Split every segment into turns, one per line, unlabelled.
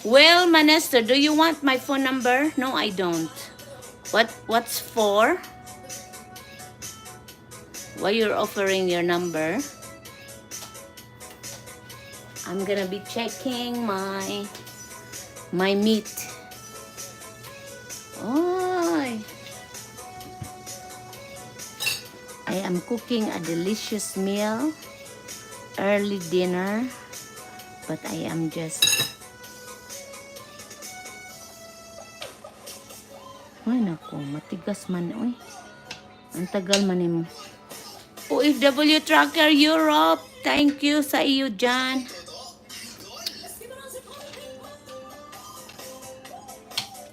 Well, Manester, do you want my phone number? No, I don't. What's for? Why you're offering your number? I'm gonna be checking my meat. Oh, I am cooking a delicious meal, early dinner, but I am just... Ay, naku, matigas man, oy. Ang tagal man mo. OFW Tracker Europe, thank you sa iyo dyan.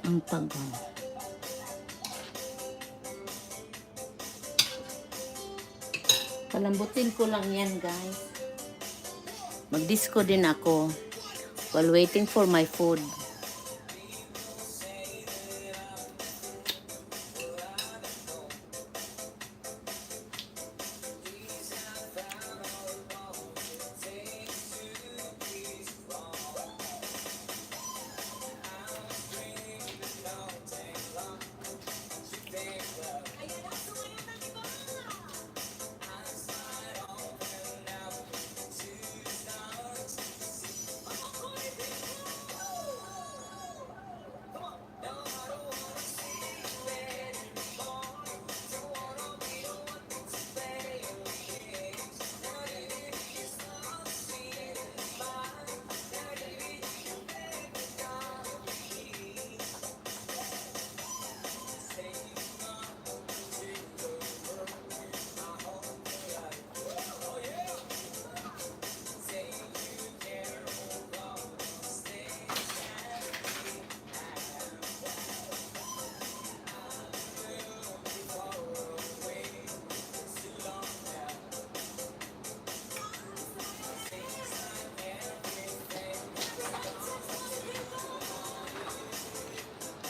Ang tagal. Palambutin ko lang yan, guys. Mag-disco din ako while waiting for my food.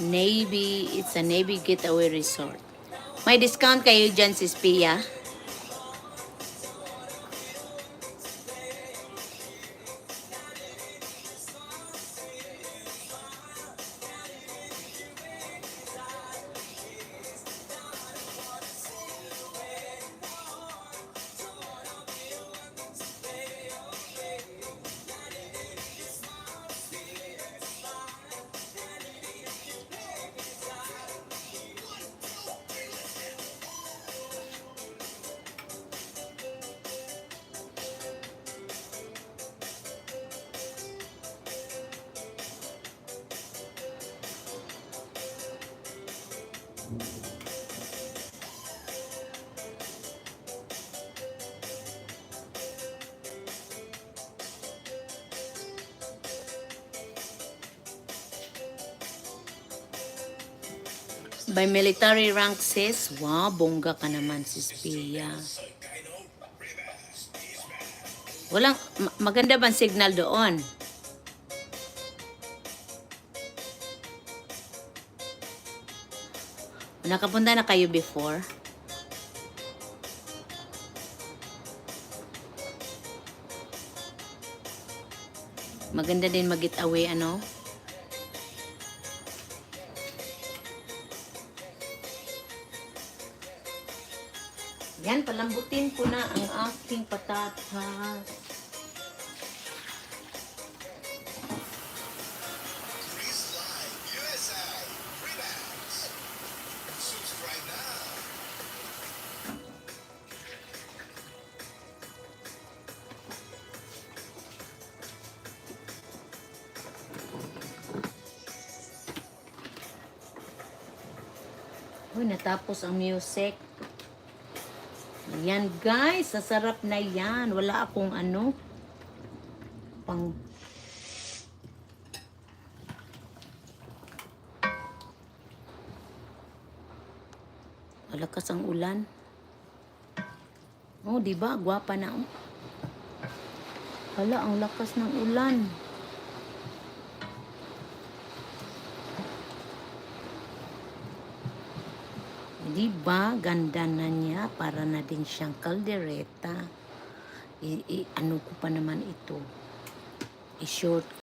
Navy, it's a Navy Getaway Resort. May discount kayo dyan, sis Pia. By military rank, sis. Wow, bongga ka naman, sis Pia. Walang, maganda bang signal doon? Nakapunta na kayo before? Maganda din mag-get away, ano? Yan, palambutin ko na ang aking patatas. Uy, natapos ang music. Yan guys, sasarap na yan. Wala akong ano, pang... Malakas ang ulan. Oh, di ba? Gwapa na. Oh. Hala, ang lakas ng ulan. Di ba? Ganda na niya. Para na din siyang kaldereta. Ano ko pa naman ito? I-short